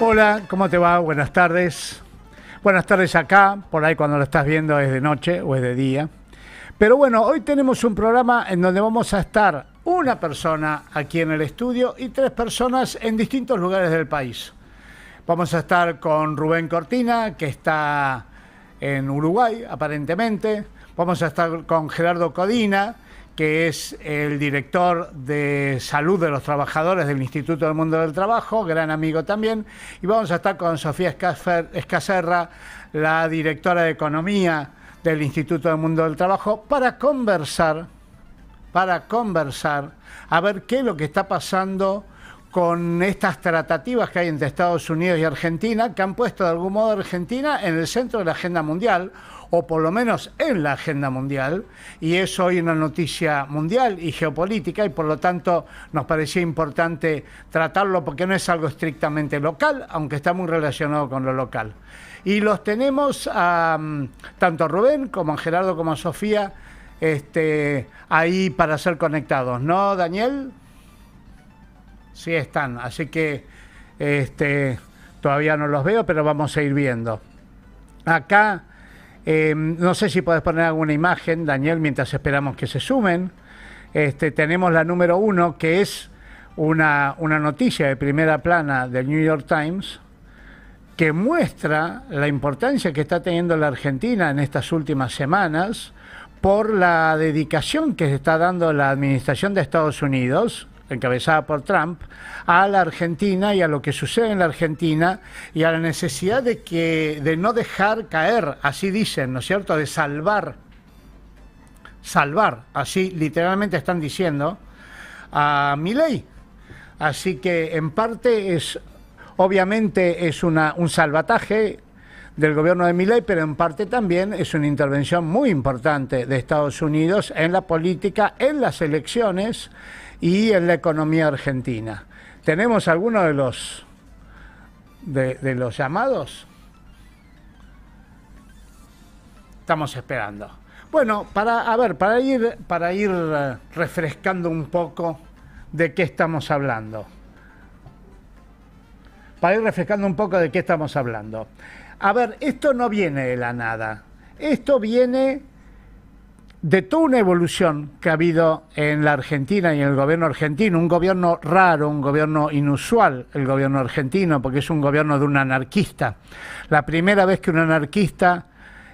Hola, ¿cómo te va? Buenas tardes. Buenas tardes acá, por ahí cuando lo estás viendo es de noche o es de día. Pero bueno, hoy tenemos un programa en donde vamos a estar una persona aquí en el estudio y tres personas en distintos lugares del país. Vamos a estar con Rubén Cortina, que está en Uruguay, aparentemente. Vamos a estar con Gerardo Codina, que es el director de salud de los trabajadores del Instituto del Mundo del Trabajo, gran amigo también. Y vamos a estar con Sofía Escaserra, la directora de Economía del Instituto del Mundo del Trabajo, para conversar, a ver qué es lo que está pasando con estas tratativas que hay entre Estados Unidos y Argentina, que han puesto de algún modo a Argentina en el centro de la agenda mundial, o por lo menos en la agenda mundial, y es hoy una noticia mundial y geopolítica, y por lo tanto nos parecía importante tratarlo porque no es algo estrictamente local, aunque está muy relacionado con lo local. Y los tenemos tanto a Rubén como a Gerardo como a Sofía ahí para ser conectados, ¿no, Daniel? Sí están, así que todavía no los veo, pero vamos a ir viendo. Acá, no sé si podés poner alguna imagen, Daniel, mientras esperamos que se sumen. Tenemos la número 1, que es una noticia de primera plana del New York Times, que muestra la importancia que está teniendo la Argentina en estas últimas semanas por la dedicación que está dando la administración de Estados Unidos, encabezada por Trump, a la Argentina y a lo que sucede en la Argentina y a la necesidad de no dejar caer, así dicen, ¿no es cierto?, de salvar, así literalmente están diciendo, a Milei. Así que en parte obviamente es un salvataje del gobierno de Milei, pero en parte también es una intervención muy importante de Estados Unidos en la política, en las elecciones y en la economía argentina. ¿Tenemos alguno de los llamados? Estamos esperando. Bueno, para ir refrescando un poco de qué estamos hablando. A ver, esto no viene de la nada. Esto viene de toda una evolución que ha habido en la Argentina y en el gobierno argentino, un gobierno raro, un gobierno inusual, el gobierno argentino, porque es un gobierno de un anarquista. La primera vez que un anarquista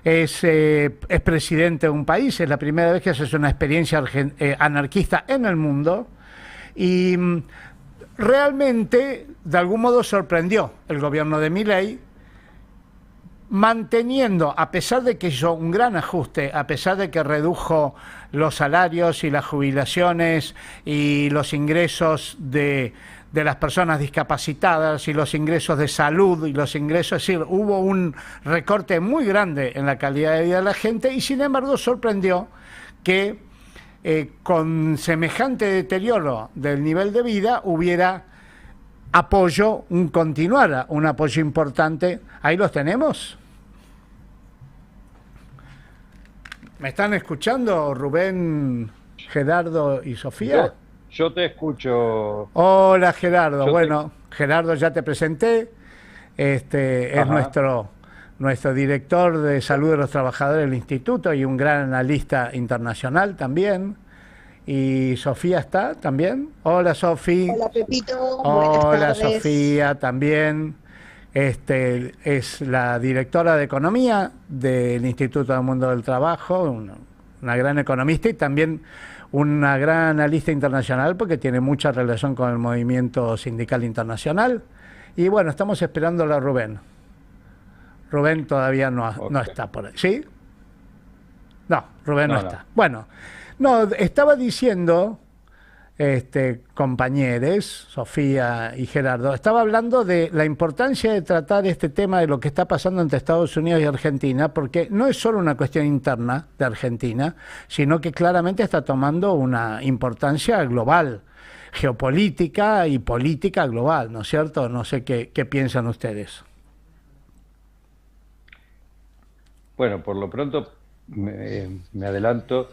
es presidente de un país, es la primera vez que se hace una experiencia anarquista en el mundo, y realmente, de algún modo, sorprendió el gobierno de Milei, manteniendo, a pesar de que hizo un gran ajuste, a pesar de que redujo los salarios y las jubilaciones y los ingresos de las personas discapacitadas y los ingresos de salud y los ingresos, es decir, hubo un recorte muy grande en la calidad de vida de la gente y sin embargo sorprendió que con semejante deterioro del nivel de vida hubiera apoyo, continuara un apoyo importante. ¿Ahí los tenemos? ¿Me están escuchando, Rubén, Gerardo y Sofía? Yo te escucho. Hola, Gerardo. Bueno, Gerardo ya te presenté. Es nuestro director de salud de los trabajadores del instituto y un gran analista internacional también. Y Sofía está también. Hola, Sofía. Hola, Pepito. Hola, Sofía también. Es la directora de Economía del Instituto del Mundo del Trabajo, una gran economista y también una gran analista internacional porque tiene mucha relación con el movimiento sindical internacional. Y bueno, estamos esperando a Rubén. Rubén todavía no está por ahí. ¿Sí? No, Rubén no está. Bueno, no, estaba diciendo, compañeros, Sofía y Gerardo, estaba hablando de la importancia de tratar este tema de lo que está pasando entre Estados Unidos y Argentina, porque no es solo una cuestión interna de Argentina, sino que claramente está tomando una importancia global, geopolítica y política global, ¿no es cierto? No sé qué piensan ustedes. Bueno, por lo pronto me adelanto.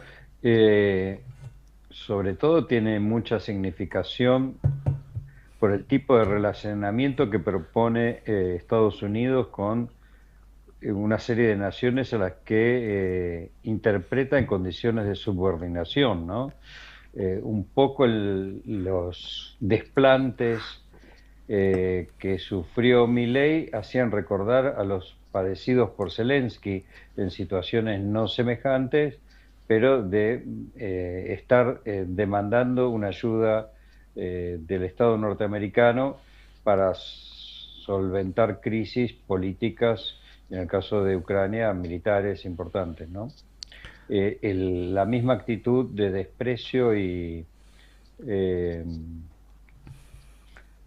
Sobre todo tiene mucha significación por el tipo de relacionamiento que propone Estados Unidos con una serie de naciones a las que interpreta en condiciones de subordinación, ¿no? Un poco los desplantes que sufrió Milei hacían recordar a los padecidos por Zelensky en situaciones no semejantes, pero de estar demandando una ayuda del Estado norteamericano para solventar crisis políticas, en el caso de Ucrania, militares importantes, ¿no? La misma actitud de desprecio y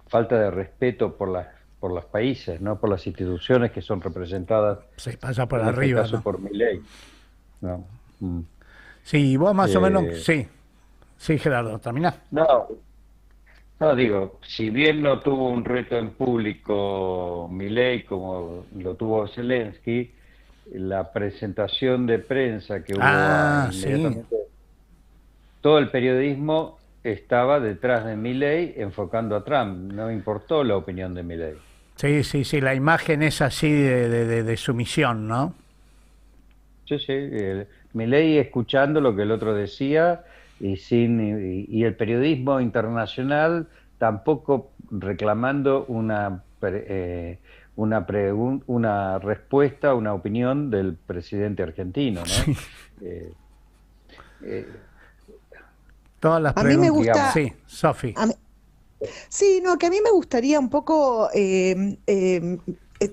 falta de respeto por los países, ¿no? Por las instituciones que son representadas, Se pasa por en arriba, este caso ¿no? por Milei, ¿no? Sí, vos más o menos, Eh, sí. Sí, Gerardo, terminás. no, no, digo, si bien no tuvo un reto en público Milei como lo tuvo Zelensky, la presentación de prensa que hubo Ah, sí. inmediatamente, todo el periodismo estaba detrás de Milei enfocando a Trump, no importó la opinión de Milei. Sí, sí, sí, la imagen es así de sumisión, ¿no? Sí, sí, Milei escuchando lo que el otro decía y el periodismo internacional tampoco reclamando una respuesta, una opinión del presidente argentino, ¿no? Sí. Eh, eh, Todas las A mí me preguntas. digamos, gusta, Sí, Sofi. a mí- sí, no, que a mí me gustaría un poco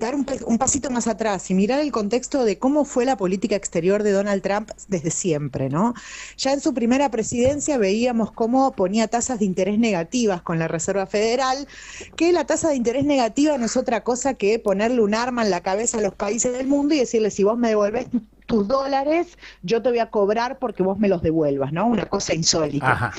dar un pasito más atrás y mirar el contexto de cómo fue la política exterior de Donald Trump desde siempre, ¿no? Ya en su primera presidencia veíamos cómo ponía tasas de interés negativas con la Reserva Federal, que la tasa de interés negativa no es otra cosa que ponerle un arma en la cabeza a los países del mundo y decirles, si vos me devolvés tus dólares, yo te voy a cobrar porque vos me los devuelvas, ¿no? Una cosa insólita. Ajá.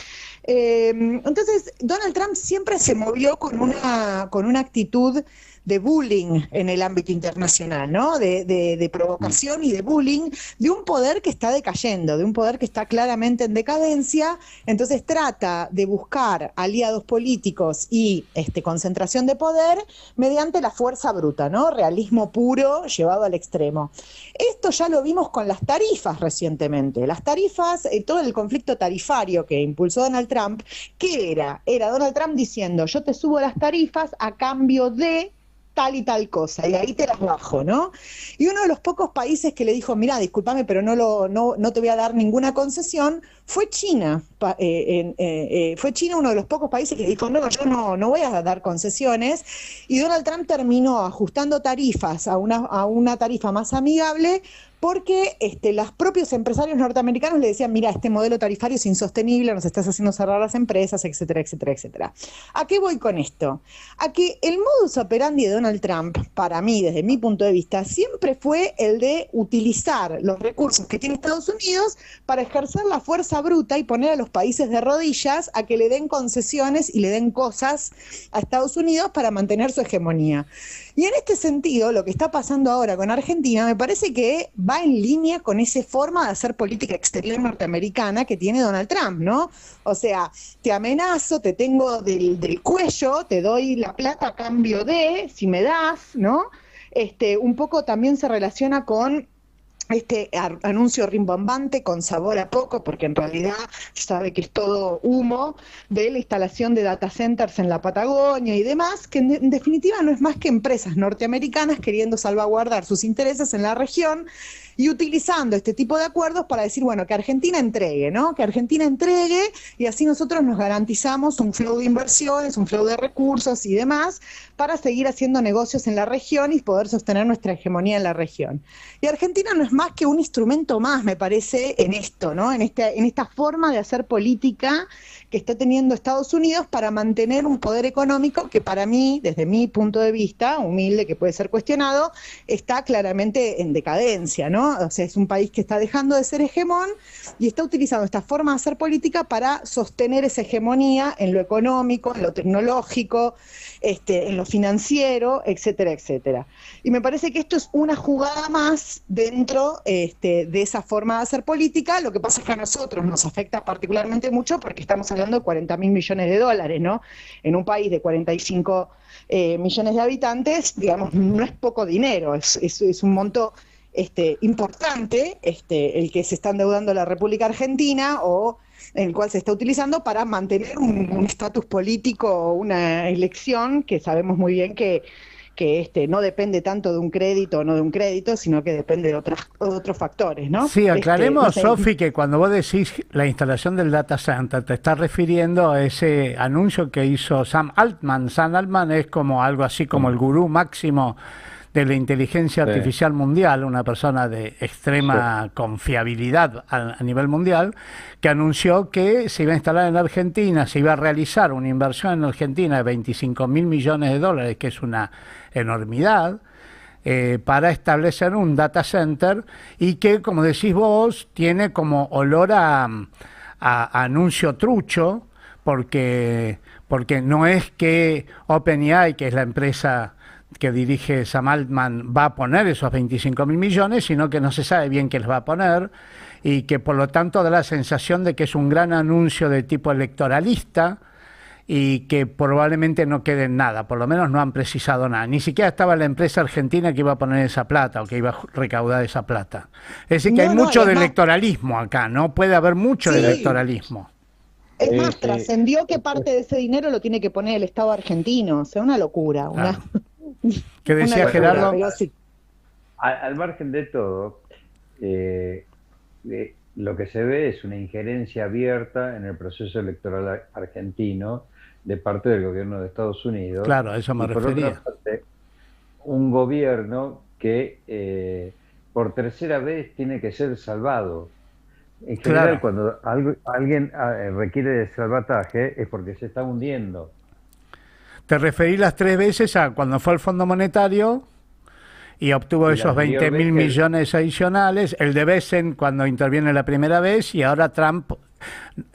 Entonces, Donald Trump siempre se movió con una actitud de bullying en el ámbito internacional, ¿no? De provocación y de bullying, de un poder que está decayendo, de un poder que está claramente en decadencia. Entonces trata de buscar aliados políticos y concentración de poder mediante la fuerza bruta, ¿no? Realismo puro llevado al extremo. Esto ya lo vimos con las tarifas recientemente. Las tarifas, todo el conflicto tarifario que impulsó Donald Trump, ¿qué era? Era Donald Trump diciendo, yo te subo las tarifas a cambio de tal y tal cosa, y ahí te las bajo, ¿no? Y uno de los pocos países que le dijo, mira, discúlpame, pero no te voy a dar ninguna concesión, fue China. Fue China uno de los pocos países que dijo, no, yo no voy a dar concesiones, y Donald Trump terminó ajustando tarifas a una tarifa más amigable, porque los propios empresarios norteamericanos le decían, mira, este modelo tarifario es insostenible, nos estás haciendo cerrar las empresas, etcétera, etcétera, etcétera. ¿A qué voy con esto? A que el modus operandi de Donald Trump, para mí, desde mi punto de vista, siempre fue el de utilizar los recursos que tiene Estados Unidos para ejercer la fuerza bruta y poner a los países de rodillas a que le den concesiones y le den cosas a Estados Unidos para mantener su hegemonía. Y en este sentido, lo que está pasando ahora con Argentina me parece que va en línea con esa forma de hacer política exterior norteamericana que tiene Donald Trump, ¿no? O sea, te amenazo, te tengo del cuello, te doy la plata a cambio de, si me das, ¿no? Un poco también se relaciona con anuncio rimbombante con sabor a poco, porque en realidad sabe que es todo humo, de la instalación de data centers en la Patagonia y demás, que en definitiva no es más que empresas norteamericanas queriendo salvaguardar sus intereses en la región y utilizando este tipo de acuerdos para decir, bueno, que Argentina entregue, ¿no? Que Argentina entregue y así nosotros nos garantizamos un flow de inversiones, un flow de recursos y demás para seguir haciendo negocios en la región y poder sostener nuestra hegemonía en la región. Y Argentina no es más que un instrumento más, me parece, en esto, ¿no? En esta forma de hacer política que está teniendo Estados Unidos para mantener un poder económico que para mí, desde mi punto de vista, humilde, que puede ser cuestionado, está claramente en decadencia, ¿no? ¿no? O sea, es un país que está dejando de ser hegemón y está utilizando esta forma de hacer política para sostener esa hegemonía en lo económico, en lo tecnológico, en lo financiero, etcétera, etcétera. Y me parece que esto es una jugada más dentro de esa forma de hacer política. Lo que pasa es que a nosotros nos afecta particularmente mucho porque estamos hablando de 40.000 millones de dólares, ¿no? En un país de 45 millones de habitantes, digamos, no es poco dinero, es un monto importante, el que se está endeudando la República Argentina o en el cual se está utilizando para mantener un estatus político, una elección que sabemos muy bien que no depende tanto de un crédito o no de un crédito, sino que depende de otros factores, ¿no? Sí, aclaremos, no sé. Sofi, que cuando vos decís la instalación del data center, te estás refiriendo a ese anuncio que hizo Sam Altman. Sam Altman es como algo así como el gurú máximo de la inteligencia artificial mundial, una persona de extrema confiabilidad a nivel mundial, que anunció que se iba a instalar en Argentina, se iba a realizar una inversión en Argentina de 25.000 millones de dólares, que es una enormidad, para establecer un data center y que, como decís vos, tiene como olor a anuncio trucho, porque no es que OpenAI, que es la empresa que dirige Sam Altman, va a poner esos 25.000 millones, sino que no se sabe bien qué les va a poner y que por lo tanto da la sensación de que es un gran anuncio de tipo electoralista y que probablemente no quede en nada, por lo menos no han precisado nada. Ni siquiera estaba la empresa argentina que iba a poner esa plata o que iba a recaudar esa plata. Es decir, que hay mucho de electoralismo acá, ¿no? Puede haber mucho de electoralismo. Es más, trascendió que parte de ese dinero lo tiene que poner el Estado argentino, o sea, una locura. Claro. ¿Qué decía Gerardo? Sí. Al margen de todo, lo que se ve es una injerencia abierta en el proceso electoral argentino de parte del gobierno de Estados Unidos. Claro, a eso me refería. Por otra parte, un gobierno que por tercera vez tiene que ser salvado. En general, cuando alguien requiere de salvataje es porque se está hundiendo. Te referí las 3 veces a cuando fue al Fondo Monetario y obtuvo esos 20.000 millones adicionales, el de Besen cuando interviene la primera vez y ahora Trump,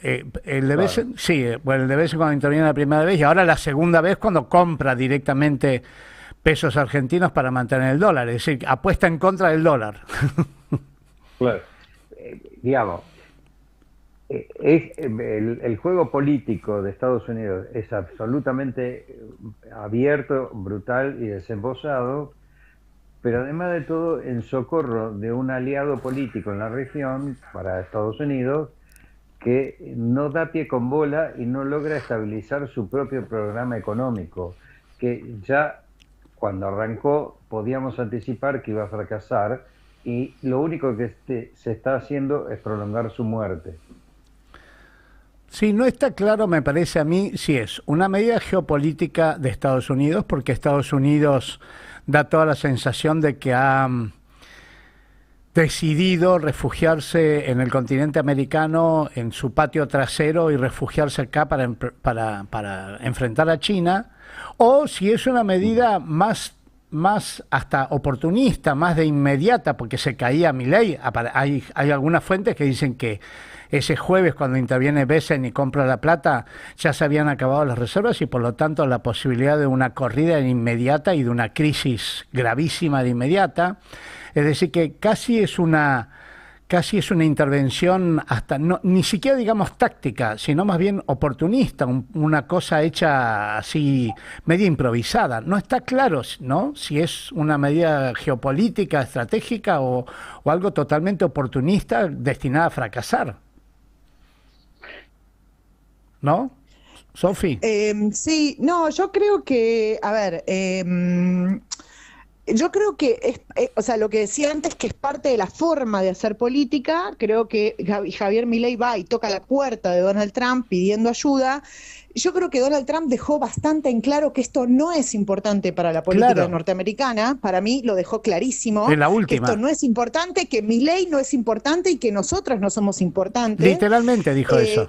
el de Besen, sí, bueno, el de Besen cuando interviene la primera vez y ahora la segunda vez cuando compra directamente pesos argentinos para mantener el dólar, es decir, apuesta en contra del dólar. Claro, digamos, el juego político de Estados Unidos es absolutamente abierto, brutal y desembosado, pero además de todo en socorro de un aliado político en la región para Estados Unidos que no da pie con bola y no logra estabilizar su propio programa económico, que ya cuando arrancó podíamos anticipar que iba a fracasar y lo único que se está haciendo es prolongar su muerte. Sí, no está claro, me parece a mí, si es una medida geopolítica de Estados Unidos, porque Estados Unidos da toda la sensación de que ha decidido refugiarse en el continente americano, en su patio trasero y refugiarse acá para enfrentar a China, o si es una medida más hasta oportunista, más de inmediata, porque se caía Milei. Hay algunas fuentes que dicen que ese jueves cuando interviene Besen y compra la plata ya se habían acabado las reservas y por lo tanto la posibilidad de una corrida inmediata y de una crisis gravísima de inmediata. Es decir que casi es una intervención hasta ni siquiera digamos táctica, sino más bien oportunista, una cosa hecha así media improvisada. No está claro, ¿no?, si es una medida geopolítica, estratégica o algo totalmente oportunista destinada a fracasar. ¿No? Sofi. Sí, no, yo creo que, a ver, yo creo que o sea, lo que decía antes, que es parte de la forma de hacer política. Creo que Javier Milei va y toca la puerta de Donald Trump pidiendo ayuda. Yo creo que Donald Trump dejó bastante en claro que esto no es importante para la política norteamericana. Para mí lo dejó clarísimo. En la última. Que esto no es importante, que Milei no es importante y que nosotros no somos importantes. Literalmente dijo eso.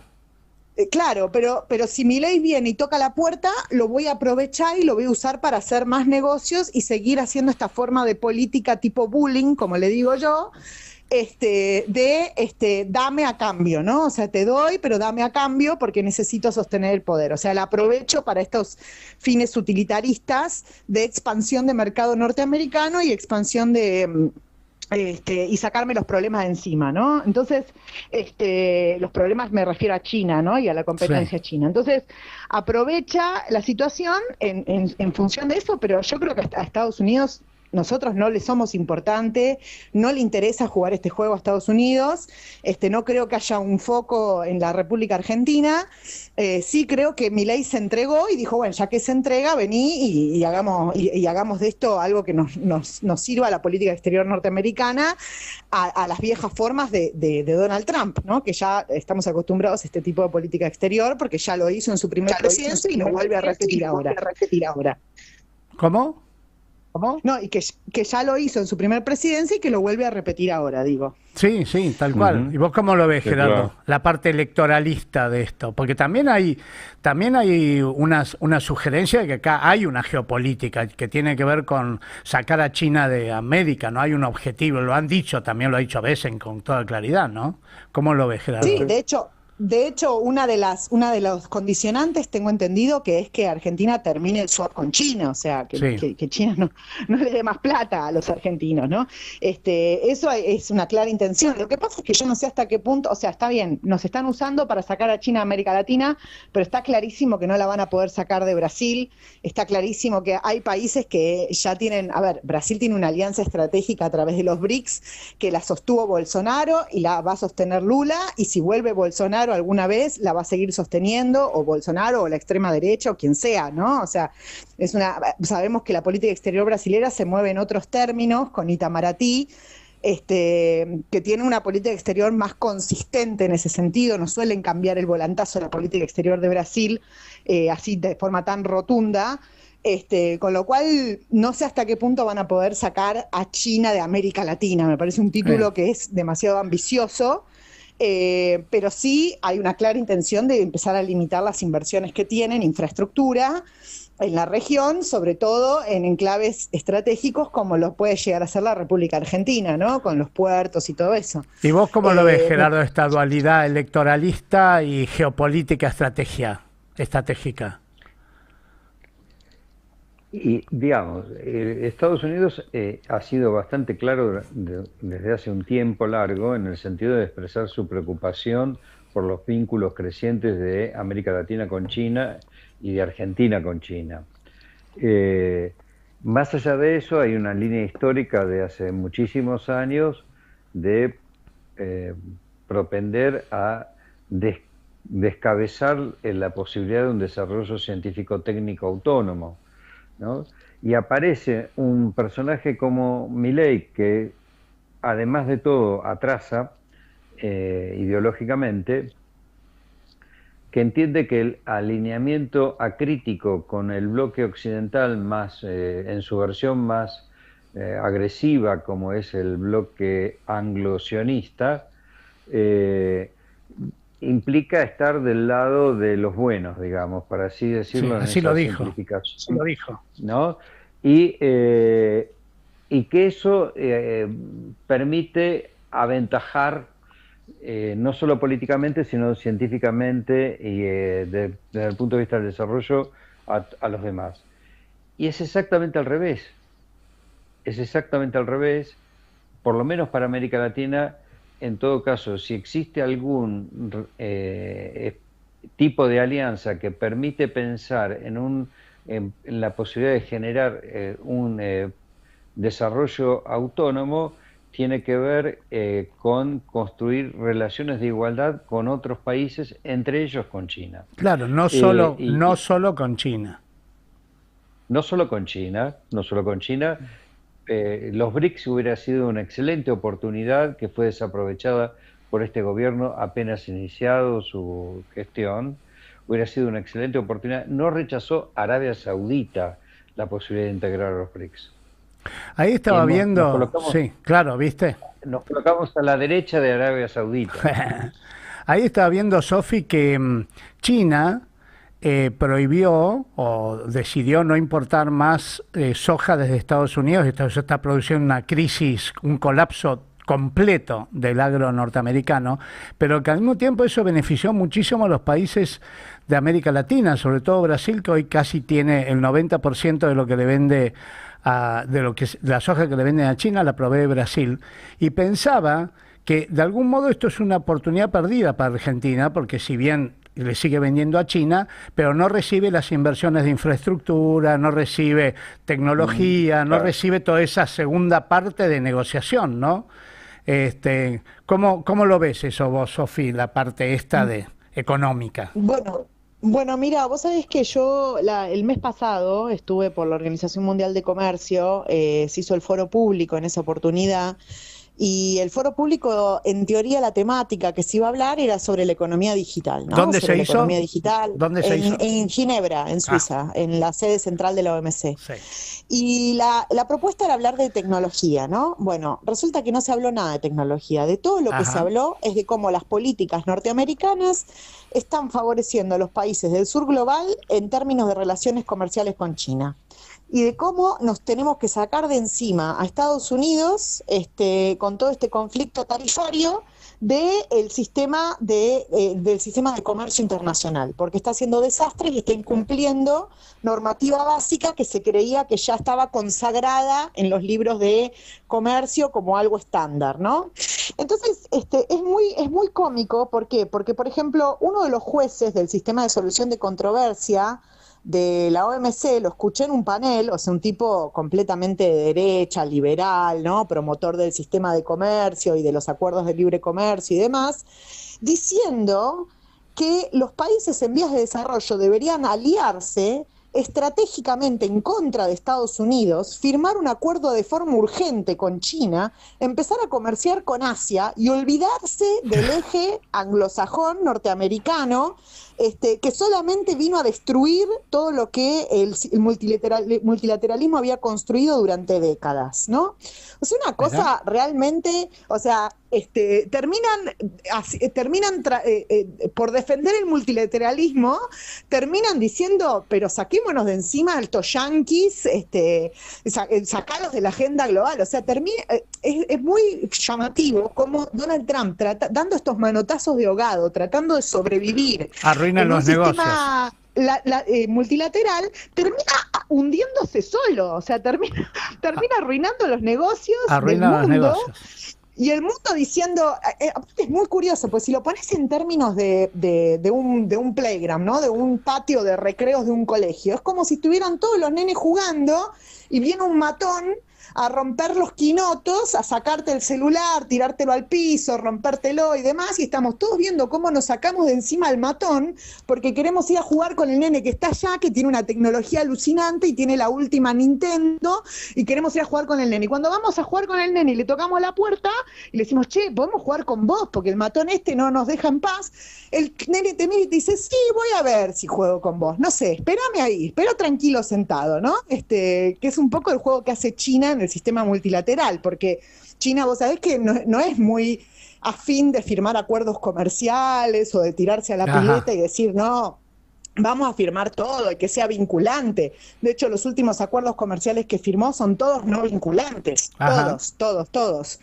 Claro, pero si Milei viene y toca la puerta, lo voy a aprovechar y lo voy a usar para hacer más negocios y seguir haciendo esta forma de política tipo bullying, como le digo yo, dame a cambio, ¿no? O sea, te doy, pero dame a cambio porque necesito sostener el poder. O sea, la aprovecho para estos fines utilitaristas de expansión de mercado norteamericano y expansión y sacarme los problemas de encima, ¿no? Entonces, los problemas me refiero a China, ¿no? Y a la competencia china. Entonces, aprovecha la situación en función de eso, pero yo creo que a Estados Unidos nosotros no le somos importante, no le interesa jugar este juego a Estados Unidos, no creo que haya un foco en la República Argentina, sí creo que Milei se entregó y dijo, bueno, ya que se entrega, vení y hagamos de esto algo que nos sirva a la política exterior norteamericana, a las viejas formas de Donald Trump, ¿no? Que ya estamos acostumbrados a este tipo de política exterior, porque ya lo hizo en su primera presidencia y lo vuelve a repetir ahora. ¿Cómo? ¿Cómo? No, y que ya lo hizo en su primer presidencia y que lo vuelve a repetir ahora, digo. Sí, tal cual. ¿Y vos cómo lo ves, Gerardo? Claro. La parte electoralista de esto. Porque también hay una sugerencia de que acá hay una geopolítica que tiene que ver con sacar a China de América, ¿no? Hay un objetivo, lo han dicho, también lo ha dicho Bessent con toda claridad, ¿no? ¿Cómo lo ves, Gerardo? Sí, de hecho, una de los condicionantes, tengo entendido, que es que Argentina termine el swap con China, o sea, que China no le dé más plata a los argentinos, ¿no? Eso es una clara intención. Lo que pasa es que yo no sé hasta qué punto, o sea, está bien, nos están usando para sacar a China a América Latina, pero está clarísimo que no la van a poder sacar de Brasil, está clarísimo que hay países que ya tienen, a ver, Brasil tiene una alianza estratégica a través de los BRICS que la sostuvo Bolsonaro y la va a sostener Lula, y si vuelve Bolsonaro alguna vez la va a seguir sosteniendo, o Bolsonaro o la extrema derecha o quien sea, ¿no? O sea, sabemos que la política exterior brasilera se mueve en otros términos, con Itamaraty, que tiene una política exterior más consistente en ese sentido, no suelen cambiar el volantazo de la política exterior de Brasil así de forma tan rotunda. Con lo cual no sé hasta qué punto van a poder sacar a China de América Latina, me parece un título que es demasiado ambicioso. Pero sí hay una clara intención de empezar a limitar las inversiones que tienen, infraestructura, en la región, sobre todo en enclaves estratégicos como lo puede llegar a ser la República Argentina, ¿no? Con los puertos y todo eso. ¿Y vos cómo lo ves, Gerardo, esta dualidad electoralista y geopolítica estratégica? Y digamos, Estados Unidos ha sido bastante claro desde hace un tiempo largo en el sentido de expresar su preocupación por los vínculos crecientes de América Latina con China y de Argentina con China. Más allá de eso, hay una línea histórica de hace muchísimos años de propender a descabezar la posibilidad de un desarrollo científico-técnico autónomo, ¿no? Y aparece un personaje como Milei, que además de todo atrasa ideológicamente, que entiende que el alineamiento acrítico con el bloque occidental más en su versión más agresiva, como es el bloque anglo-sionista, implica estar del lado de los buenos, digamos, para así decirlo. Sí, así lo dijo. Lo dijo. ¿No? Y que eso permite aventajar no solo políticamente, sino científicamente y desde el punto de vista del desarrollo a los demás. Y es exactamente al revés. Es exactamente al revés, por lo menos para América Latina. En todo caso, si existe algún tipo de alianza que permite pensar en la posibilidad de generar un desarrollo autónomo, tiene que ver con construir relaciones de igualdad con otros países, entre ellos con China. Claro, no solo con China. No solo con China, no solo con China. Los BRICS hubiera sido una excelente oportunidad que fue desaprovechada por este gobierno apenas iniciado su gestión. Hubiera sido una excelente oportunidad. No rechazó Arabia Saudita la posibilidad de integrar a los BRICS. Ahí estaba viendo, sí, claro, ¿viste? Nos colocamos a la derecha de Arabia Saudita. Ahí estaba viendo, Sofi, que China prohibió o decidió no importar más soja desde Estados Unidos. Esto está produciendo una crisis, un colapso completo del agro norteamericano, pero que al mismo tiempo eso benefició muchísimo a los países de América Latina, sobre todo Brasil, que hoy casi tiene el 90% de lo que le vende la soja que le venden a China, la provee Brasil. Y pensaba que de algún modo esto es una oportunidad perdida para Argentina, porque si bien le sigue vendiendo a China, pero no recibe las inversiones de infraestructura, no recibe tecnología, no recibe toda esa segunda parte de negociación, ¿no? ¿Cómo lo ves eso vos, Sofi, la parte esta de económica? Bueno, mira, vos sabés que yo el mes pasado estuve por la Organización Mundial de Comercio, se hizo el foro público en esa oportunidad. Y el foro público, en teoría, la temática que se iba a hablar era sobre la economía digital, ¿no? ¿Dónde sobre se la hizo? economía digital. ¿Dónde se hizo? En Ginebra, en Suiza, en la sede central de la OMC. Sí. Y la propuesta era hablar de tecnología, ¿no? Bueno, resulta que no se habló nada de tecnología. De todo lo que se habló es de cómo las políticas norteamericanas están favoreciendo a los países del sur global en términos de relaciones comerciales con China. Y de cómo nos tenemos que sacar de encima a Estados Unidos con todo este conflicto tarifario del sistema de comercio internacional, porque está haciendo desastres y está incumpliendo normativa básica que se creía que ya estaba consagrada en los libros de comercio como algo estándar, ¿no? Entonces, es muy cómico. ¿Por qué? Porque, por ejemplo, uno de los jueces del sistema de solución de controversia de la OMC, lo escuché en un panel, o sea, un tipo completamente de derecha, liberal, ¿no? Promotor del sistema de comercio y de los acuerdos de libre comercio y demás, diciendo que los países en vías de desarrollo deberían aliarse estratégicamente en contra de Estados Unidos, firmar un acuerdo de forma urgente con China, empezar a comerciar con Asia y olvidarse del eje anglosajón norteamericano, que solamente vino a destruir todo lo que el multilateralismo había construido durante décadas, ¿no? O sea, una cosa realmente, o sea, terminan por defender el multilateralismo, terminan diciendo, pero saquémonos de encima a estos yanquis, sacarlos de la agenda global. O sea, es muy llamativo cómo Donald Trump, dando estos manotazos de ahogado, tratando de sobrevivir arruinan los negocios. Multilateral, termina hundiéndose solo, o sea, termina arruinando los negocios del mundo. Y el mundo diciendo, es muy curioso, pues si lo pones en términos de un playground, ¿no? De un patio de recreos de un colegio, es como si estuvieran todos los nenes jugando y viene un matón a romper los quinotos, a sacarte el celular, tirártelo al piso, rompértelo y demás, y estamos todos viendo cómo nos sacamos de encima al matón porque queremos ir a jugar con el nene que está allá, que tiene una tecnología alucinante y tiene la última Nintendo, y queremos ir a jugar con el nene. Y cuando vamos a jugar con el nene y le tocamos la puerta y le decimos, che, podemos jugar con vos porque el matón no nos deja en paz, el nene te mira y te dice, sí, voy a ver si juego con vos, no sé, espérame ahí, espero tranquilo sentado, ¿no? Que es un poco el juego que hace China en el sistema multilateral, porque China, vos sabés que no es muy afín de firmar acuerdos comerciales o de tirarse a la pileta y decir, no, vamos a firmar todo y que sea vinculante. De hecho, los últimos acuerdos comerciales que firmó son todos no vinculantes, todos.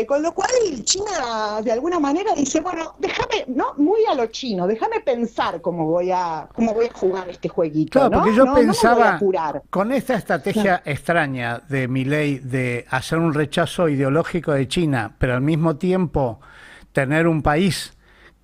Con lo cual China de alguna manera dice, bueno, déjame, no muy a lo chino, déjame pensar cómo voy a jugar este jueguito. Claro, ¿no? porque yo pensaba, no con esta estrategia extraña de Milei de hacer un rechazo ideológico de China, pero al mismo tiempo tener un país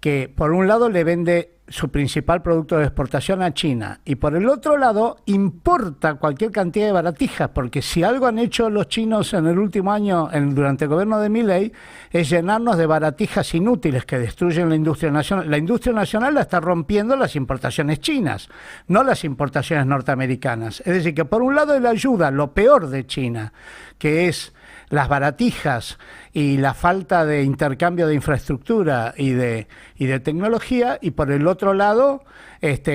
que por un lado le vende su principal producto de exportación a China y por el otro lado importa cualquier cantidad de baratijas, porque si algo han hecho los chinos en el último año durante el gobierno de Milei es llenarnos de baratijas inútiles que destruyen la industria nacional. La industria nacional la está rompiendo las importaciones chinas, no las importaciones norteamericanas. Es decir, que por un lado él ayuda lo peor de China, que es las baratijas y la falta de intercambio de infraestructura y de tecnología, y por el otro lado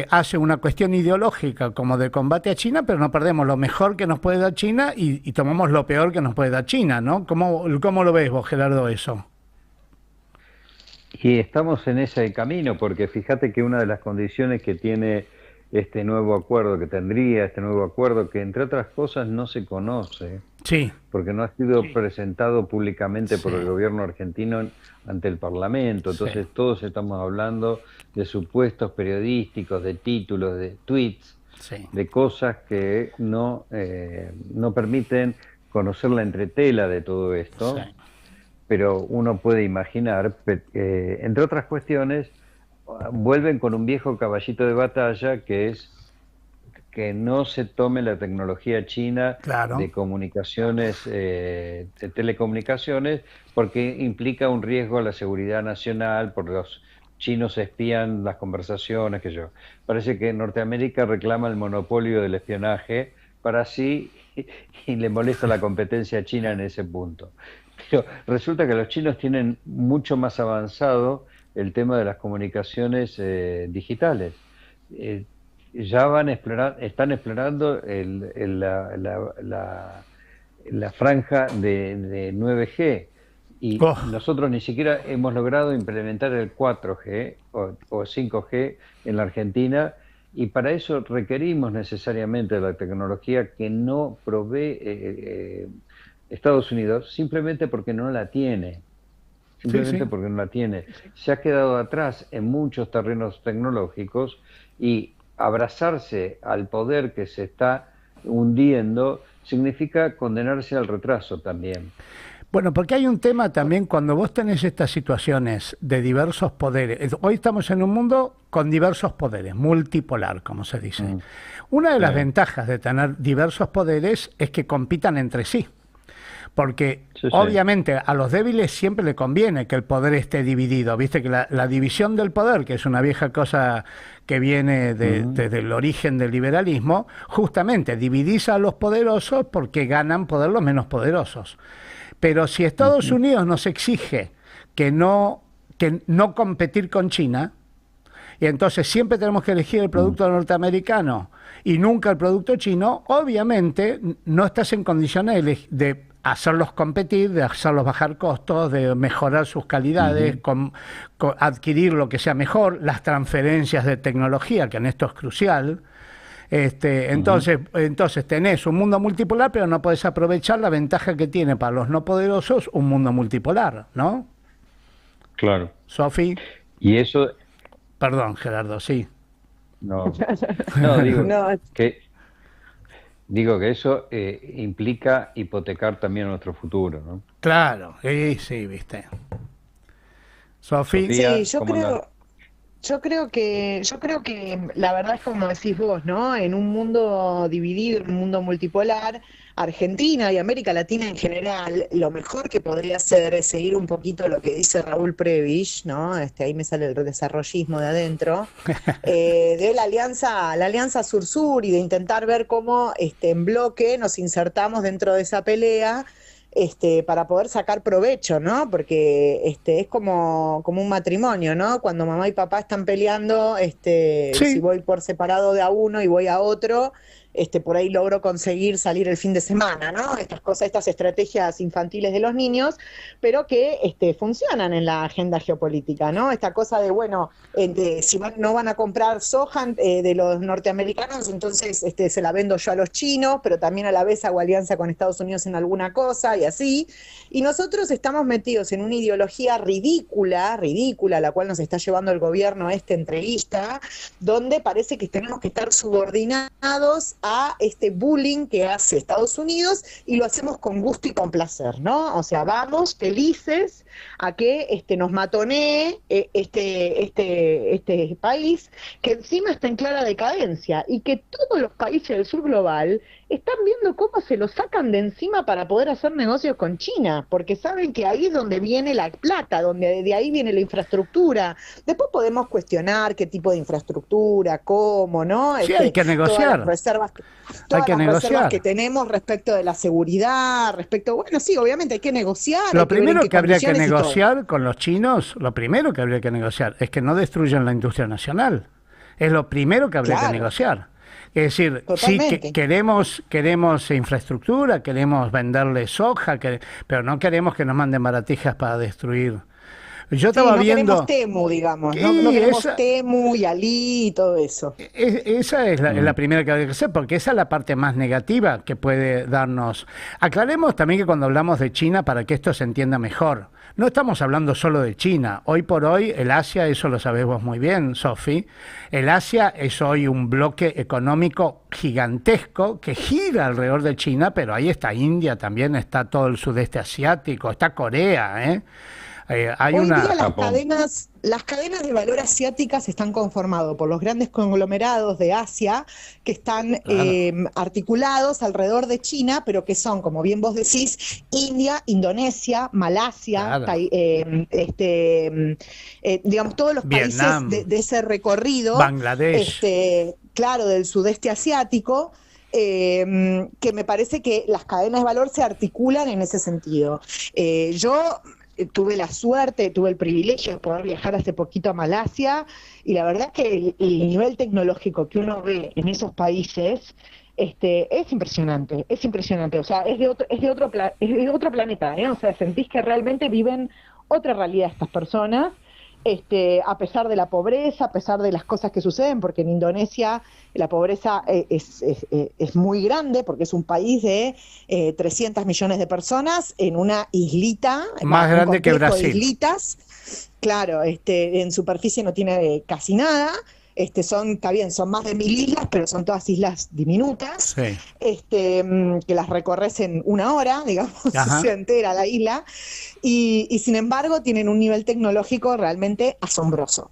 hace una cuestión ideológica como de combate a China, pero no perdemos lo mejor que nos puede dar China y tomamos lo peor que nos puede dar China, ¿no? ¿Cómo lo ves vos, Gerardo, eso? Y estamos en ese camino, porque fíjate que una de las condiciones que tiene este nuevo acuerdo, que tendría este nuevo acuerdo, que entre otras cosas no se conoce, Sí, porque no ha sido presentado públicamente por el sí, gobierno argentino ante el Parlamento. sí, Entonces todos estamos hablando de supuestos periodísticos, de títulos, de tweets, sí, de cosas que no permiten conocer la entretela de todo sí. esto, pero uno puede imaginar, entre otras cuestiones, vuelven con un viejo caballito de batalla que es que no se tome la tecnología china Claro. de comunicaciones, de telecomunicaciones, porque implica un riesgo a la seguridad nacional, porque los chinos espían las conversaciones, que yo. Parece que Norteamérica reclama el monopolio del espionaje para así y le molesta la competencia china en ese punto. Pero resulta que los chinos tienen mucho más avanzado el tema de las comunicaciones digitales. Eh, ya están explorando la franja de 9G y Oh, nosotros ni siquiera hemos logrado implementar el 4G o 5G en la Argentina, y para eso requerimos necesariamente la tecnología que no provee Estados Unidos, simplemente porque no la tiene. sí, sí. Simplemente porque no la tiene. Se ha quedado atrás en muchos terrenos tecnológicos, y abrazarse al poder que se está hundiendo significa condenarse al retraso también. Bueno, porque hay un tema también cuando vos tenés estas situaciones de diversos poderes. Hoy estamos en un mundo con diversos poderes, multipolar, como se dice. Mm, Una de sí, las ventajas de tener diversos poderes es que compitan entre sí. Porque sí, sí. obviamente a los débiles siempre le conviene que el poder esté dividido. Viste que la división del poder, que es una vieja cosa que viene Ujú, desde el origen del liberalismo, justamente dividís a los poderosos porque ganan poder los menos poderosos. Pero si Estados ujú, Unidos nos exige que no competir con China, y entonces siempre tenemos que elegir el mm, producto norteamericano y nunca el producto chino, obviamente no estás en condiciones de hacerlos competir, de hacerlos bajar costos, de mejorar sus calidades, ujú, adquirir lo que sea mejor, las transferencias de tecnología, que en esto es crucial. ujú. Entonces tenés un mundo multipolar, pero no podés aprovechar la ventaja que tiene para los no poderosos un mundo multipolar, ¿no? Claro. Sofi, Y eso, perdón, Gerardo, sí. no, no, No, digo que eso implica hipotecar también nuestro futuro, ¿no? Claro, sí, viste. Sofi, sí, Sofía, ¿cómo andás? yo creo que la verdad es como decís vos, ¿no? En un mundo dividido, en un mundo multipolar, Argentina y América Latina en general, lo mejor que podría hacer es seguir un poquito lo que dice Raúl Prebisch, ¿no? Ahí me sale el desarrollismo de adentro, de la alianza Sur-Sur y de intentar ver cómo en bloque nos insertamos dentro de esa pelea para poder sacar provecho, ¿no? Porque es como un matrimonio, ¿no? Cuando mamá y papá están peleando, si sí, voy por separado de a uno y voy a otro, por ahí logro conseguir salir el fin de semana, ¿no? Estas cosas, estas estrategias infantiles de los niños, pero que funcionan en la agenda geopolítica, ¿no? Esta cosa de, bueno, si no van a comprar soja de los norteamericanos, entonces se la vendo yo a los chinos, pero también a la vez hago alianza con Estados Unidos en alguna cosa y así. Y nosotros estamos metidos en una ideología ridícula, la cual nos está llevando el gobierno entreguista, donde parece que tenemos que estar subordinados a este bullying que hace Estados Unidos y lo hacemos con gusto y con placer, ¿no? O sea, vamos felices a que nos matonee este país que encima está en clara decadencia y que todos los países del sur global están viendo cómo se lo sacan de encima para poder hacer negocios con China, porque saben que ahí es donde viene la plata, donde de ahí viene la infraestructura. Después podemos cuestionar qué tipo de infraestructura, cómo, ¿no? sí, hay que Todas las negociar, reservas, hay todas que las reservas que negociar. tenemos respecto de la seguridad, bueno, sí, obviamente hay que negociar, hay Lo que ver en primero qué que habría que condiciones y todo. negociar con los chinos, lo primero que habría que negociar es que no destruyan la industria nacional. Es lo primero que habría que Claro, negociar. Es decir, sí que totalmente. queremos infraestructura, queremos venderle soja, pero no queremos que nos manden baratijas para destruir. Yo Sí, estaba no queremos viendo... Temu, digamos, no Y queremos esa, Temu y Ali y todo eso. esa es la Mm. primera que hay que hacer, porque esa es la parte más negativa que puede darnos. Aclaremos también que cuando hablamos de China, para que esto se entienda mejor, no estamos hablando solo de China. Hoy por hoy, el Asia, eso lo sabés vos muy bien, Sofi, el Asia es hoy un bloque económico gigantesco que gira alrededor de China, pero ahí está India también, está todo el sudeste asiático, está Corea, ¿eh? Hay Hoy una... día Japón. las cadenas de valor asiáticas están conformadas por los grandes conglomerados de Asia que están Claro, articulados alrededor de China, pero que son, como bien vos decís, India, Indonesia, Malasia, claro. digamos, todos los países Vietnam, de ese recorrido, Bangladesh. claro, del sudeste asiático. Que me parece que las cadenas de valor se articulan en ese sentido. Yo tuve la suerte, tuve el privilegio de poder viajar hace poquito a Malasia y la verdad es que el nivel tecnológico que uno ve en esos países es impresionante, o sea, es de otro planeta, ¿eh? O sea, sentís que realmente viven otra realidad estas personas. A pesar de la pobreza, a pesar de las cosas que suceden, porque en Indonesia la pobreza es muy grande, porque es un país de 300 millones de personas en una islita, Más un grande que complejo de Brasil. islitas. Claro, en superficie no tiene casi nada. Está bien, son más de 1000 islas, pero son todas islas diminutas, Sí. que las recorres en una hora, digamos, Ajá. se entera la isla, y sin embargo tienen un nivel tecnológico realmente asombroso,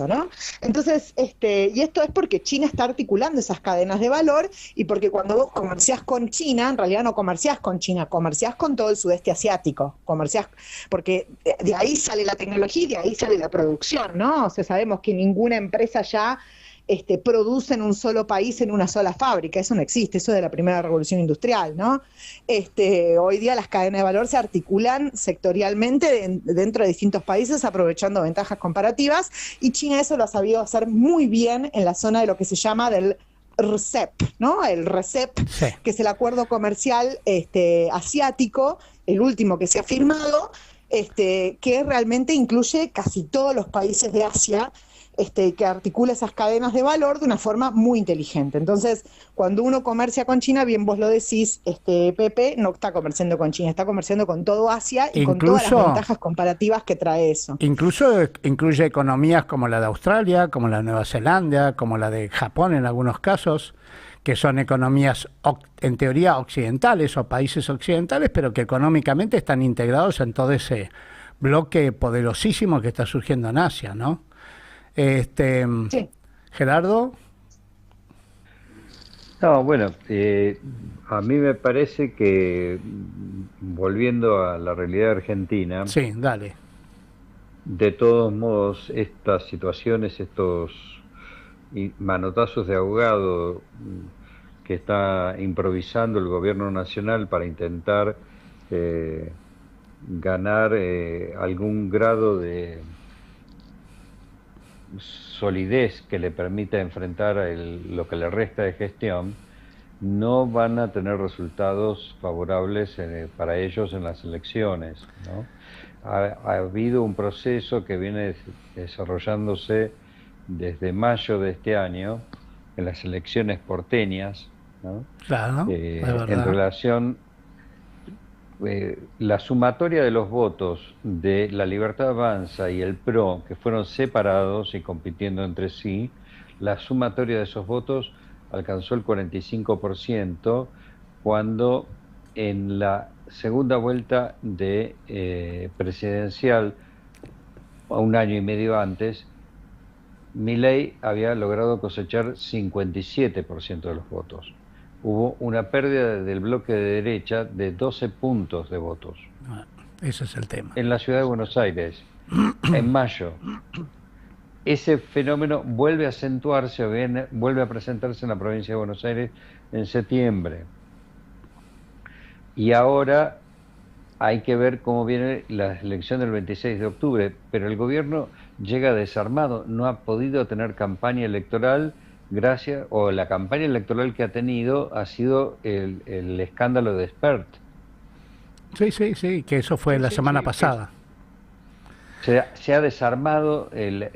¿no? Entonces, y esto es porque China está articulando esas cadenas de valor y porque cuando vos comerciás con China, en realidad no comerciás con China, comerciás con todo el sudeste asiático, comerciás, porque de ahí sale la tecnología y de ahí sale la producción, ¿no? O sea, sabemos que ninguna empresa ya produce en un solo país, en una sola fábrica. Eso no existe, eso es de la primera revolución industrial, ¿no? Hoy día las cadenas de valor se articulan sectorialmente dentro de distintos países, aprovechando ventajas comparativas, y China eso lo ha sabido hacer muy bien en la zona de lo que se llama del RCEP, ¿no? El RCEP, Sí. que es el acuerdo comercial asiático, el último que se ha firmado, que realmente incluye casi todos los países de Asia, que articula esas cadenas de valor de una forma muy inteligente. Entonces, cuando uno comercia con China, bien vos lo decís, Pepe, no está comerciando con China, está comerciando con todo Asia y con todas las Incluso, ventajas comparativas que trae eso. incluso incluye economías como la de Australia, como la de Nueva Zelanda, como la de Japón en algunos casos, que son economías en teoría occidentales o países occidentales, pero que económicamente están integrados en todo ese bloque poderosísimo que está surgiendo en Asia, ¿no? Este, Sí. Gerardo, No, bueno, a mí me parece que, volviendo a la realidad argentina, sí, dale. de todos modos, estas situaciones, estos manotazos de ahogado que está improvisando el gobierno nacional para intentar eh, ganar algún grado de solidez que le permita enfrentar lo que le resta de gestión, no van a tener resultados favorables para ellos en las elecciones, ¿no? Ha habido un proceso que viene desarrollándose desde mayo de este año en las elecciones porteñas, ¿no? Claro, es En verdad. relación la sumatoria de los votos de La Libertad Avanza y el PRO, que fueron separados y compitiendo entre sí, la sumatoria de esos votos alcanzó el 45%, cuando en la segunda vuelta de presidencial, un año y medio antes, Milei había logrado cosechar 57% de los votos. Hubo una pérdida del bloque de derecha de 12 puntos de votos Ese es el tema. en la ciudad de Buenos Aires, en mayo. Ese fenómeno vuelve a acentuarse o bien vuelve a presentarse en la provincia de Buenos Aires en septiembre. Y ahora hay que ver cómo viene la elección del 26 de octubre, pero el gobierno llega desarmado, no ha podido tener campaña electoral o la campaña electoral que ha tenido ha sido el escándalo de Spert. Sí, sí, sí, que eso fue Sí, la sí, semana sí, pasada. se ha desarmado,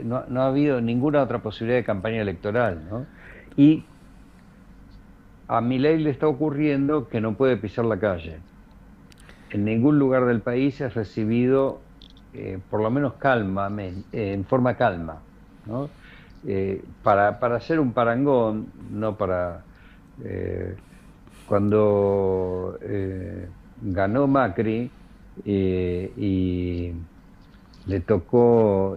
no ha habido ninguna otra posibilidad de campaña electoral, ¿no? Y a Milei le está ocurriendo que no puede pisar la calle. En ningún lugar del país ha recibido, por lo menos en forma calma, ¿no? Para hacer un parangón, no para... cuando ganó Macri y le